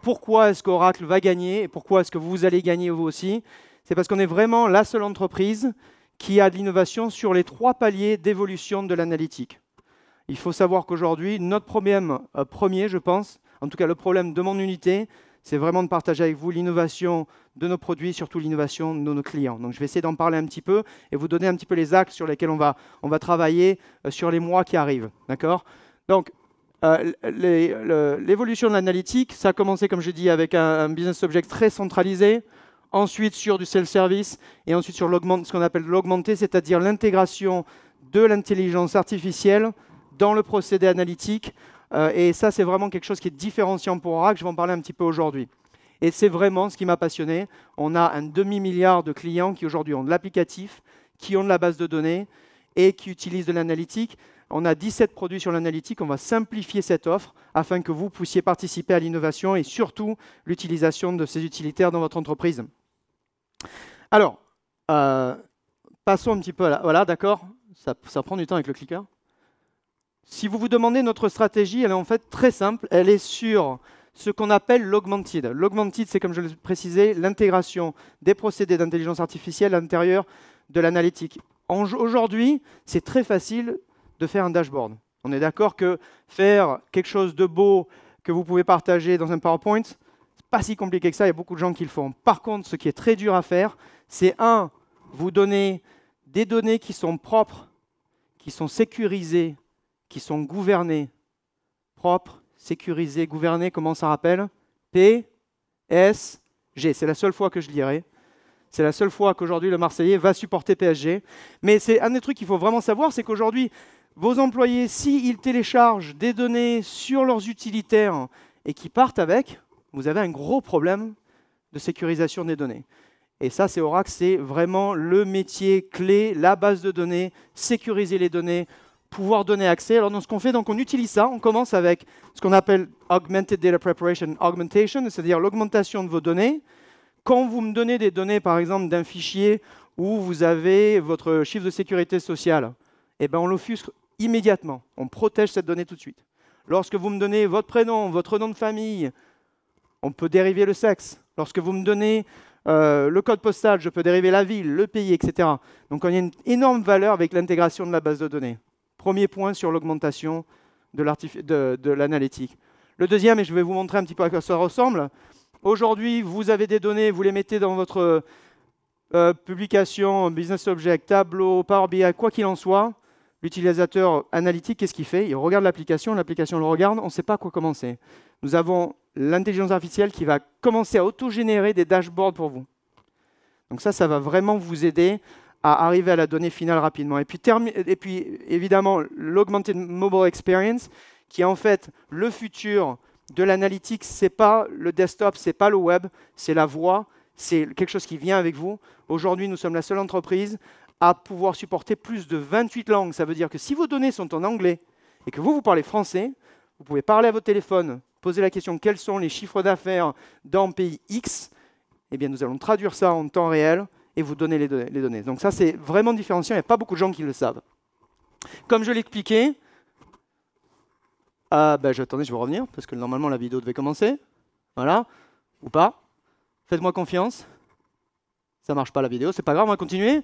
Pourquoi est-ce qu'Oracle va gagner et pourquoi est-ce que vous allez gagner vous aussi? C'est parce qu'on est vraiment la seule entreprise qui a de l'innovation sur les 3 paliers d'évolution de l'analytique. Il faut savoir qu'aujourd'hui, notre problème premier, je pense, en tout cas le problème de mon unité, c'est vraiment de partager avec vous l'innovation de nos produits, surtout l'innovation de nos clients. Donc je vais essayer d'en parler un petit peu et vous donner un petit peu les axes sur lesquels on va travailler sur les mois qui arrivent. D'accord? Donc, l'évolution de l'analytique, ça a commencé, comme je dis, avec un business object très centralisé, ensuite sur du self-service, et ensuite sur ce qu'on appelle l'augmenté, c'est-à-dire l'intégration de l'intelligence artificielle dans le procédé analytique. Et ça, c'est vraiment quelque chose qui est différenciant pour Oracle. Je vais en parler un petit peu aujourd'hui. Et c'est vraiment ce qui m'a passionné. On a un demi-milliard de clients qui aujourd'hui ont de l'applicatif, qui ont de la base de données et qui utilisent de l'analytique. On a 17 produits sur l'analytique. On va simplifier cette offre afin que vous puissiez participer à l'innovation et surtout l'utilisation de ces utilitaires dans votre entreprise. Alors, passons un petit peu à la... Voilà, d'accord, ça prend du temps avec le clicker. Si vous vous demandez notre stratégie, elle est en fait très simple. Elle est sur ce qu'on appelle l'augmented. L'augmented, c'est comme je le précisais, l'intégration des procédés d'intelligence artificielle à l'intérieur de l'analytique. Aujourd'hui, c'est très facile de faire un dashboard. On est d'accord que faire quelque chose de beau que vous pouvez partager dans un PowerPoint, c'est pas si compliqué que ça, il y a beaucoup de gens qui le font. Par contre, ce qui est très dur à faire, c'est vous donner des données qui sont propres, qui sont sécurisées, qui sont gouvernés, propres, sécurisés, gouvernés, comment ça rappelle? P, S, G. C'est la seule fois que je lirai. C'est la seule fois qu'aujourd'hui le Marseillais va supporter PSG. Mais c'est un des trucs qu'il faut vraiment savoir, c'est qu'aujourd'hui, vos employés, s'ils téléchargent des données sur leurs utilitaires et qu'ils partent avec, vous avez un gros problème de sécurisation des données. Et ça, c'est Oracle, c'est vraiment le métier clé, la base de données, sécuriser les données, pouvoir donner accès. Alors, dans ce qu'on fait, donc, on utilise ça. On commence avec ce qu'on appelle Augmented Data Preparation Augmentation, c'est-à-dire l'augmentation de vos données. Quand vous me donnez des données, par exemple, d'un fichier où vous avez votre chiffre de sécurité sociale, eh ben, on l'offusque immédiatement. On protège cette donnée tout de suite. Lorsque vous me donnez votre prénom, votre nom de famille, on peut dériver le sexe. Lorsque vous me donnez le code postal, je peux dériver la ville, le pays, etc. Donc, on a une énorme valeur avec l'intégration de la base de données. Premier point sur l'augmentation de l'analytique. Le deuxième, et je vais vous montrer un petit peu à quoi ça ressemble. Aujourd'hui, vous avez des données, vous les mettez dans votre publication, Business Object, Tableau, Power BI, quoi qu'il en soit. L'utilisateur analytique, qu'est-ce qu'il fait? Il regarde l'application le regarde, on ne sait pas quoi commencer. Nous avons l'intelligence artificielle qui va commencer à autogénérer des dashboards pour vous. Donc ça va vraiment vous aider à arriver à la donnée finale rapidement. Et puis évidemment, l'Augmented Mobile Experience, qui est en fait le futur de l'analytique. Ce n'est pas le desktop, ce n'est pas le web, c'est la voix, c'est quelque chose qui vient avec vous. Aujourd'hui, nous sommes la seule entreprise à pouvoir supporter plus de 28 langues. Ça veut dire que si vos données sont en anglais et que vous parlez français, vous pouvez parler à votre téléphone, poser la question quels sont les chiffres d'affaires dans pays X. Eh bien, nous allons traduire ça en temps réel et vous donner les données. Donc ça, c'est vraiment différenciant. Il n'y a pas beaucoup de gens qui le savent. Comme je l'expliquais, attendez, je vais revenir, parce que normalement, la vidéo devait commencer. Voilà. Ou pas. Faites-moi confiance. Ça ne marche pas la vidéo, c'est pas grave, on va continuer.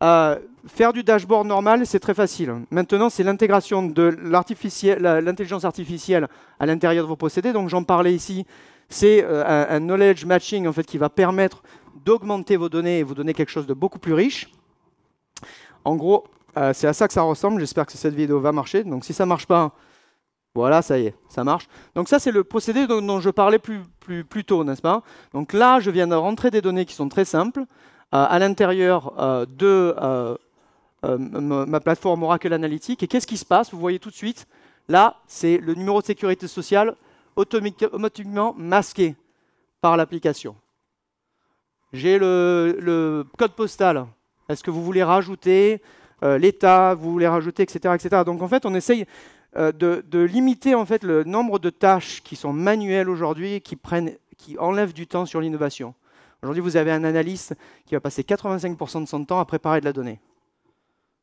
Faire du dashboard normal, c'est très facile. Maintenant, c'est l'intégration de l'intelligence artificielle à l'intérieur de vos procédés. Donc, j'en parlais ici. C'est un knowledge matching en fait, qui va permettre d'augmenter vos données et vous donner quelque chose de beaucoup plus riche. En gros, c'est à ça que ça ressemble. J'espère que cette vidéo va marcher. Donc, si ça ne marche pas, voilà, ça y est, ça marche. Donc ça, c'est le procédé dont je parlais plus tôt, n'est-ce pas? Donc là, je viens de rentrer des données qui sont très simples à l'intérieur de ma plateforme Oracle Analytics. Et qu'est-ce qui se passe? Vous voyez tout de suite, là, c'est le numéro de sécurité sociale automatiquement masqué par l'application. J'ai le code postal. Est-ce que vous voulez rajouter l'état, vous voulez rajouter, etc., etc. Donc en fait, on essaye de limiter en fait, le nombre de tâches qui sont manuelles aujourd'hui, qui enlèvent du temps sur l'innovation. Aujourd'hui, vous avez un analyste qui va passer 85% de son temps à préparer de la donnée.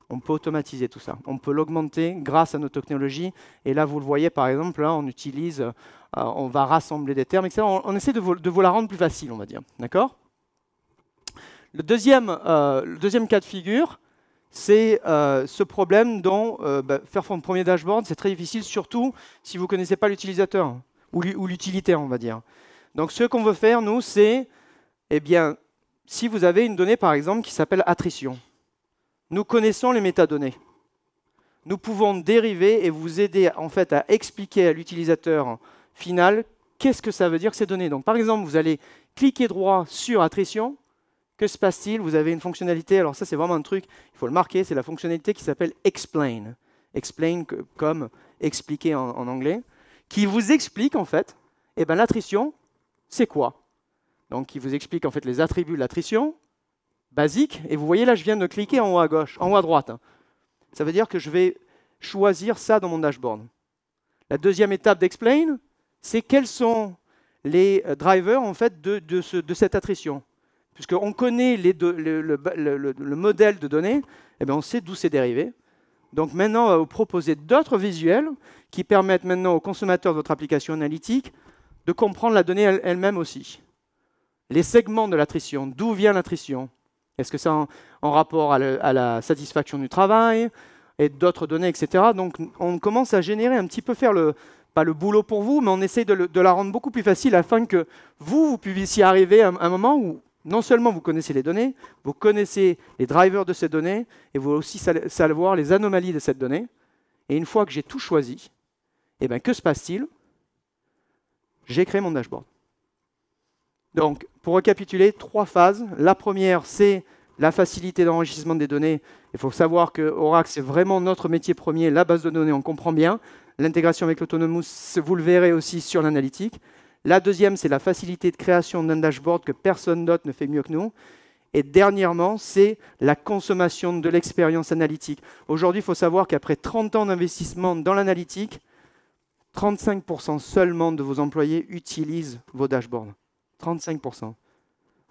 On peut automatiser tout ça. On peut l'augmenter grâce à nos technologies. Et là, vous le voyez, par exemple, là, on utilise, on va rassembler des termes, etc. On essaie de vous la rendre plus facile, on va dire. D'accord ? Le deuxième cas de figure, c'est ce problème dont faire son premier dashboard, c'est très difficile, surtout si vous ne connaissez pas l'utilisateur ou l'utilitaire, on va dire. Donc, ce qu'on veut faire, nous, c'est, eh bien, si vous avez une donnée, par exemple, qui s'appelle attrition, nous connaissons les métadonnées. Nous pouvons dériver et vous aider, en fait, à expliquer à l'utilisateur final qu'est-ce que ça veut dire ces données. Donc, par exemple, vous allez cliquer droit sur attrition. Que se passe-t-il? Vous avez une fonctionnalité, alors ça c'est vraiment un truc, il faut le marquer, c'est la fonctionnalité qui s'appelle Explain. Explain comme expliquer en anglais, qui vous explique en fait, eh ben, l'attrition, c'est quoi? Donc il vous explique en fait les attributs de l'attrition, basique, et vous voyez là je viens de cliquer en haut à gauche, en haut à droite. Ça veut dire que je vais choisir ça dans mon dashboard. La deuxième étape d'Explain, c'est quels sont les drivers en fait de cette attrition. Puisqu'on connaît le modèle de données, eh bien on sait d'où c'est dérivé. Donc maintenant, on va vous proposer d'autres visuels qui permettent maintenant aux consommateurs de votre application analytique de comprendre la donnée elle-même aussi. Les segments de l'attrition, d'où vient l'attrition? Est-ce que c'est en rapport à la satisfaction du travail et d'autres données, etc. Donc on commence à générer un petit peu, pas le boulot pour vous, mais on essaye de la rendre beaucoup plus facile afin que vous puissiez arriver à un moment où non seulement vous connaissez les données, vous connaissez les drivers de ces données, et vous aussi savoir les anomalies de cette donnée. Et une fois que j'ai tout choisi, eh bien, que se passe-t-il? J'ai créé mon dashboard. Donc, pour récapituler, 3 phases. La première, c'est la facilité d'enrichissement des données. Il faut savoir que Oracle, c'est vraiment notre métier premier, la base de données, on comprend bien. L'intégration avec l'Autonomous, vous le verrez aussi sur l'analytique. La deuxième, c'est la facilité de création d'un dashboard que personne d'autre ne fait mieux que nous. Et dernièrement, c'est la consommation de l'expérience analytique. Aujourd'hui, il faut savoir qu'après 30 ans d'investissement dans l'analytique, 35% seulement de vos employés utilisent vos dashboards. 35%.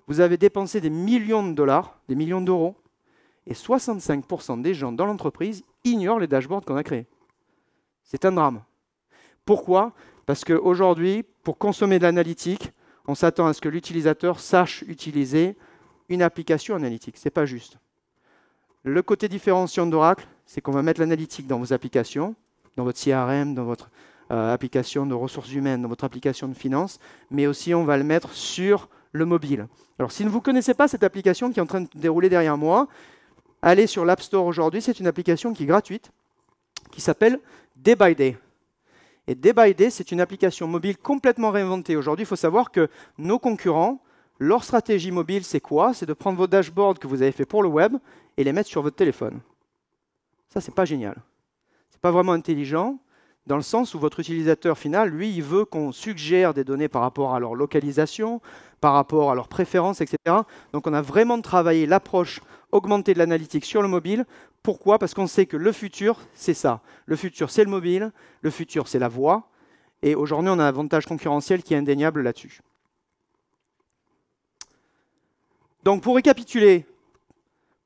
Vous avez dépensé des millions de dollars, des millions d'euros, et 65% des gens dans l'entreprise ignorent les dashboards qu'on a créés. C'est un drame. Pourquoi ? Parce qu'aujourd'hui, pour consommer de l'analytique, on s'attend à ce que l'utilisateur sache utiliser une application analytique. Ce n'est pas juste. Le côté différenciant d'Oracle, c'est qu'on va mettre l'analytique dans vos applications, dans votre CRM, dans votre application de ressources humaines, dans votre application de finance, mais aussi on va le mettre sur le mobile. Alors si vous ne connaissez pas cette application qui est en train de dérouler derrière moi, allez sur l'App Store aujourd'hui, c'est une application qui est gratuite, qui s'appelle Day by Day. Et Day by Day, c'est une application mobile complètement réinventée. Aujourd'hui, il faut savoir que nos concurrents, leur stratégie mobile, c'est quoi? C'est de prendre vos dashboards que vous avez fait pour le web et les mettre sur votre téléphone. Ça, c'est pas génial. C'est pas vraiment intelligent, dans le sens où votre utilisateur final, lui, il veut qu'on suggère des données par rapport à leur localisation, par rapport à leurs préférences, etc. Donc, on a vraiment travaillé l'approche augmentée de l'analytique sur le mobile. Pourquoi? Parce qu'on sait que le futur, c'est ça. Le futur, c'est le mobile. Le futur, c'est la voix. Et aujourd'hui, on a un avantage concurrentiel qui est indéniable là-dessus. Donc, pour récapituler,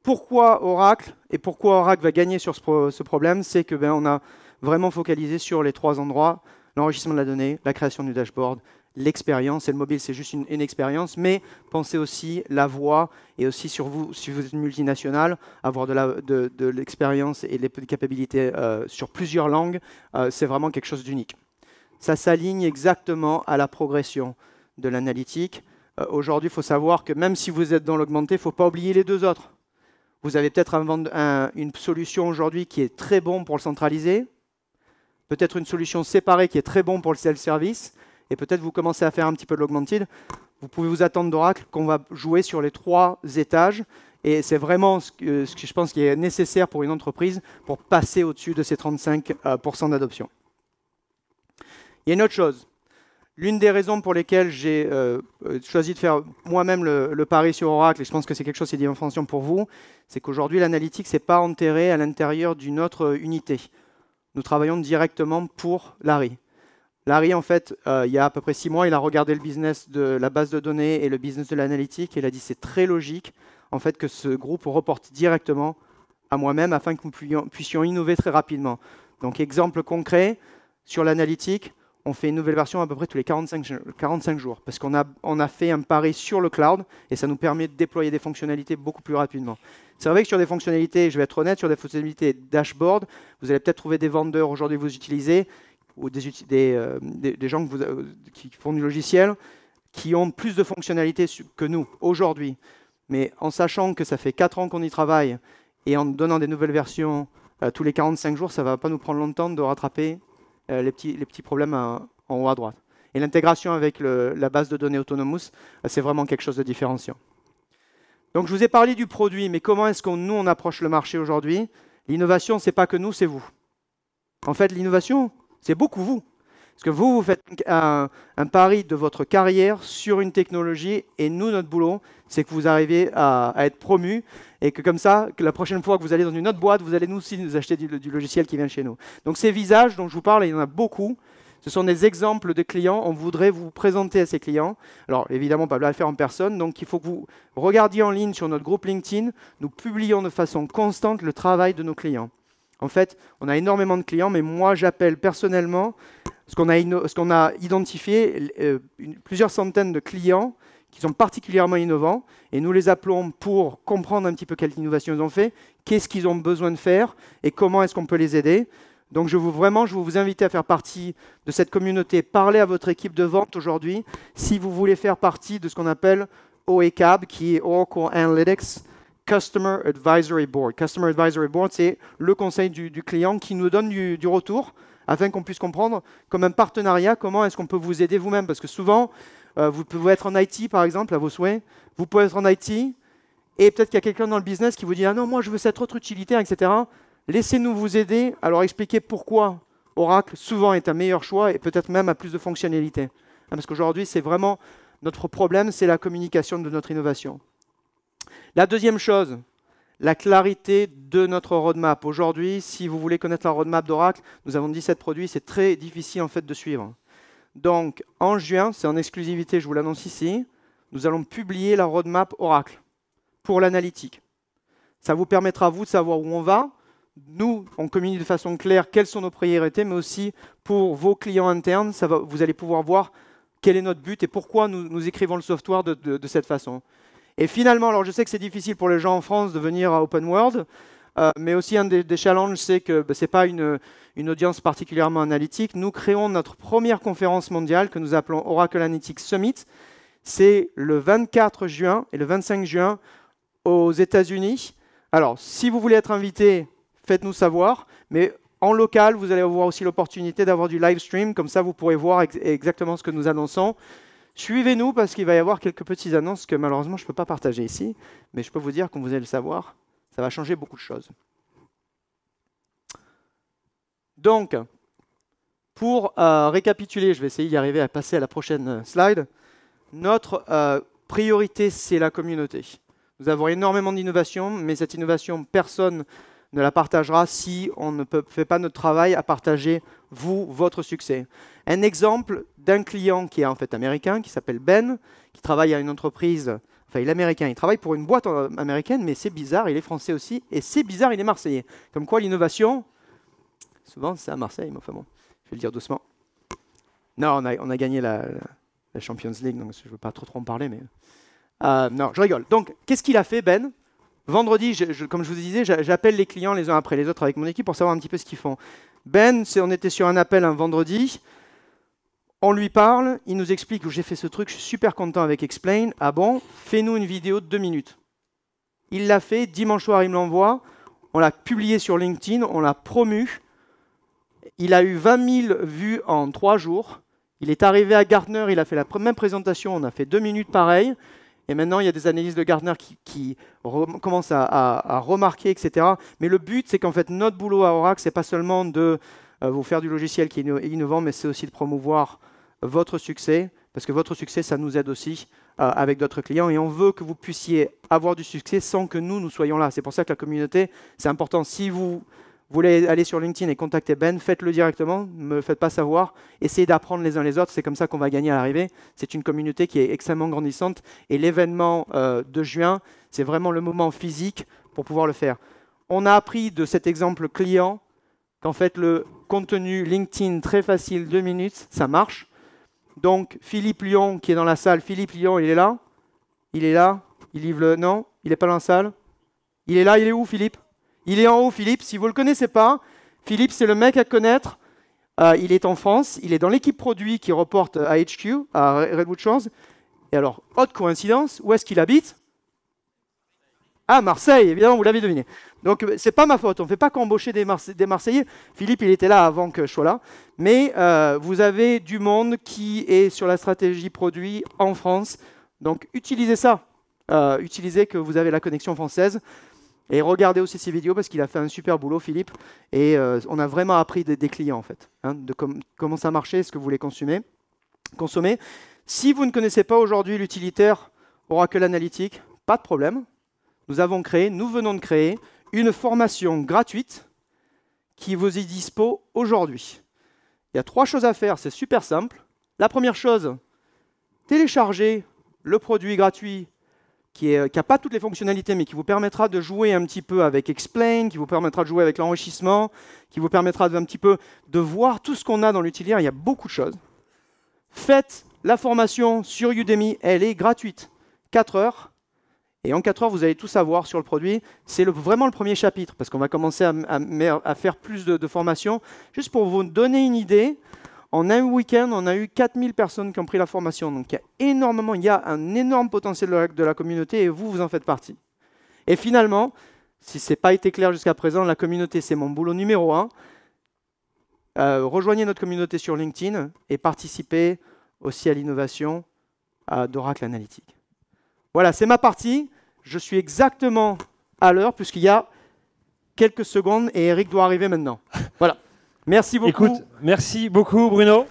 pourquoi Oracle et pourquoi Oracle va gagner sur ce problème, c'est que on a vraiment focalisé sur les 3 endroits, l'enrichissement de la donnée, la création du dashboard, l'expérience. Et le mobile, c'est juste une expérience, mais pensez aussi la voix et aussi sur vous, si vous êtes une multinationale, avoir de l'expérience et des capacités sur plusieurs langues, c'est vraiment quelque chose d'unique. Ça s'aligne exactement à la progression de l'analytique. Aujourd'hui, il faut savoir que même si vous êtes dans l'augmenté, il ne faut pas oublier les 2 autres. Vous avez peut-être une solution aujourd'hui qui est très bon pour le centraliser, peut-être une solution séparée qui est très bon pour le self-service, et peut-être vous commencez à faire un petit peu de l'augmented. Vous pouvez vous attendre d'Oracle qu'on va jouer sur les 3 étages, et c'est vraiment ce que je pense qui est nécessaire pour une entreprise pour passer au-dessus de ces 35% d'adoption. Il y a une autre chose. L'une des raisons pour lesquelles j'ai choisi de faire moi-même le pari sur Oracle, et je pense que c'est quelque chose qui est différenciant pour vous, c'est qu'aujourd'hui, l'analytique, ce n'est pas enterré à l'intérieur d'une autre unité. Nous travaillons directement pour Larry. Larry, en fait, il y a à peu près 6 mois, il a regardé le business de la base de données et le business de l'analytique, et il a dit c'est très logique en fait, que ce groupe reporte directement à moi-même afin que nous puissions innover très rapidement. Donc, exemple concret, sur l'analytique, on fait une nouvelle version à peu près tous les 45 jours parce qu'on a fait un pari sur le cloud et ça nous permet de déployer des fonctionnalités beaucoup plus rapidement. C'est vrai que sur des fonctionnalités, je vais être honnête, sur des fonctionnalités dashboard, vous allez peut-être trouver des vendeurs aujourd'hui que vous utilisez ou des gens qui font du logiciel qui ont plus de fonctionnalités que nous aujourd'hui. Mais en sachant que ça fait 4 ans qu'on y travaille et en donnant des nouvelles versions tous les 45 jours, ça ne va pas nous prendre longtemps de rattraper les petits problèmes en haut à droite. Et l'intégration avec la base de données Autonomous, c'est vraiment quelque chose de différenciant. Donc je vous ai parlé du produit, mais comment est-ce que nous, on approche le marché aujourd'hui? L'innovation, ce n'est pas que nous, c'est vous. En fait, l'innovation, c'est beaucoup vous. Parce que vous faites un pari de votre carrière sur une technologie, et nous, notre boulot, c'est que vous arrivez à être promu, et que comme ça, que la prochaine fois que vous allez dans une autre boîte, vous allez nous aussi nous acheter du logiciel qui vient chez nous. Donc ces visages dont je vous parle, il y en a beaucoup. Ce sont des exemples de clients. On voudrait vous présenter à ces clients. Alors évidemment, pas le faire en personne. Donc il faut que vous regardiez en ligne sur notre groupe LinkedIn. Nous publions de façon constante le travail de nos clients. En fait, on a énormément de clients, mais moi j'appelle personnellement ce qu'on a identifié plusieurs centaines de clients qui sont particulièrement innovants, et nous les appelons pour comprendre un petit peu quelle innovation ils ont fait, qu'est-ce qu'ils ont besoin de faire, et comment est-ce qu'on peut les aider. Donc je veux vous inviter à faire partie de cette communauté. Parlez à votre équipe de vente aujourd'hui, si vous voulez faire partie de ce qu'on appelle OECAB, qui est Oracle Analytics Customer Advisory Board. Customer Advisory Board, c'est le conseil du client qui nous donne du retour, afin qu'on puisse comprendre, comme un partenariat, comment est-ce qu'on peut vous aider vous-même. Parce que souvent, vous pouvez être en IT, par exemple, à vos souhaits. Vous pouvez être en IT, et peut-être qu'il y a quelqu'un dans le business qui vous dit « Ah non, moi, je veux cette autre utilitaire, etc. » Laissez-nous vous aider à leur expliquer pourquoi Oracle, souvent, est un meilleur choix, et peut-être même a plus de fonctionnalités. Parce qu'aujourd'hui, c'est vraiment notre problème, c'est la communication de notre innovation. La deuxième chose, la clarité de notre roadmap. Aujourd'hui, si vous voulez connaître la roadmap d'Oracle, nous avons 17 produits, c'est très difficile en fait de suivre. Donc, en juin, c'est en exclusivité, je vous l'annonce ici, nous allons publier la roadmap Oracle pour l'analytique. Ça vous permettra, vous, de savoir où on va. Nous, on communique de façon claire quelles sont nos priorités, mais aussi pour vos clients internes, vous allez pouvoir voir quel est notre but et pourquoi nous écrivons le software de cette façon. Et finalement, alors je sais que c'est difficile pour les gens en France de venir à Open World, mais aussi un des challenges, c'est que ce n'est pas une audience particulièrement analytique. Nous créons notre première conférence mondiale que nous appelons Oracle Analytics Summit. C'est le 24 juin et le 25 juin aux États-Unis. Alors, si vous voulez être invité, faites-nous savoir, mais en local, vous allez avoir aussi l'opportunité d'avoir du live stream, comme ça vous pourrez voir exactement ce que nous annonçons. Suivez-nous parce qu'il va y avoir quelques petites annonces que malheureusement je ne peux pas partager ici, mais je peux vous dire, comme vous allez le savoir, ça va changer beaucoup de choses. Donc, pour récapituler, je vais essayer d'y arriver à passer à la prochaine slide. Notre priorité, c'est la communauté. Nous avons énormément d'innovation, mais cette innovation, personne ne la partagera si on ne fait pas notre travail à partager, votre succès. Un exemple d'un client qui est en fait américain, qui s'appelle Ben, qui travaille à une entreprise, enfin il est américain, il travaille pour une boîte américaine, mais c'est bizarre, il est français aussi, et c'est bizarre, il est marseillais. Comme quoi l'innovation, souvent c'est à Marseille, mais enfin bon, je vais le dire doucement. Non, on a gagné la Champions League, donc je ne veux pas trop en parler, mais... non, je rigole. Donc, qu'est-ce qu'il a fait, Ben? Vendredi, comme je vous disais, j'appelle les clients les uns après les autres avec mon équipe pour savoir un petit peu ce qu'ils font. Ben, on était sur un appel un vendredi, on lui parle, il nous explique que j'ai fait ce truc, je suis super content avec Explain. Ah bon? Fais-nous une vidéo de 2 minutes. Il l'a fait, dimanche soir il me l'envoie, on l'a publié sur LinkedIn, on l'a promu. Il a eu 20 000 vues en 3 jours. Il est arrivé à Gartner, il a fait la même présentation, on a fait 2 minutes pareil. Et maintenant, il y a des analystes de Gartner qui commencent à remarquer, etc. Mais le but, c'est qu'en fait, notre boulot à Oracle, ce n'est pas seulement de vous faire du logiciel qui est innovant, mais c'est aussi de promouvoir votre succès, parce que votre succès, ça nous aide aussi avec d'autres clients. Et on veut que vous puissiez avoir du succès sans que nous soyons là. C'est pour ça que la communauté, c'est important. Si vous voulez aller sur LinkedIn et contacter Ben, faites-le directement, ne me faites pas savoir, essayez d'apprendre les uns les autres, c'est comme ça qu'on va gagner à l'arrivée. C'est une communauté qui est extrêmement grandissante et l'événement de juin, c'est vraiment le moment physique pour pouvoir le faire. On a appris de cet exemple client qu'en fait, le contenu LinkedIn très facile, 2 minutes, ça marche. Donc, Philippe Lyon, qui est dans la salle, Philippe Lyon, il est là? Il est là? Il livre le... Non? Il n'est pas dans la salle? Il est là? Il est où, Philippe? Il est en haut, Philippe. Si vous ne le connaissez pas, Philippe, c'est le mec à connaître. Il est en France. Il est dans l'équipe produit qui reporte à HQ, à Redwood Shores. Et alors, haute coïncidence, où est-ce qu'il habite? Ah, Marseille, évidemment, vous l'avez deviné. Donc, c'est pas ma faute. On ne fait pas qu'embaucher des Marseillais. Philippe, il était là avant que je sois là. Mais vous avez du monde qui est sur la stratégie produit en France. Donc, utilisez ça. Utilisez que vous avez la connexion française. Et regardez aussi ses vidéos parce qu'il a fait un super boulot, Philippe. Et on a vraiment appris des clients, en fait, hein, de comment ça marchait, ce que vous voulez consommer. Si vous ne connaissez pas aujourd'hui l'utilitaire Oracle Analytics, pas de problème. Nous venons de créer une formation gratuite qui vous est dispo aujourd'hui. Il y a 3 choses à faire, c'est super simple. La première chose, télécharger le produit gratuit qui n'a pas toutes les fonctionnalités, mais qui vous permettra de jouer un petit peu avec Explain, qui vous permettra de jouer avec l'enrichissement, qui vous permettra un petit peu de voir tout ce qu'on a dans l'utilitaire. Il y a beaucoup de choses. Faites la formation sur Udemy, elle est gratuite. 4 heures. Et en 4 heures, vous allez tout savoir sur le produit. C'est vraiment le premier chapitre, parce qu'on va commencer à faire plus de formations. Juste pour vous donner une idée, en un week-end, on a eu 4000 personnes qui ont pris la formation. Donc il y a un énorme potentiel de la communauté et vous en faites partie. Et finalement, si ce n'est pas été clair jusqu'à présent, la communauté, c'est mon boulot numéro 1. Rejoignez notre communauté sur LinkedIn et participez aussi à l'innovation d'Oracle Analytics. Voilà, c'est ma partie. Je suis exactement à l'heure puisqu'il y a quelques secondes et Eric doit arriver maintenant. Voilà. Merci beaucoup. Écoute, merci beaucoup Bruno.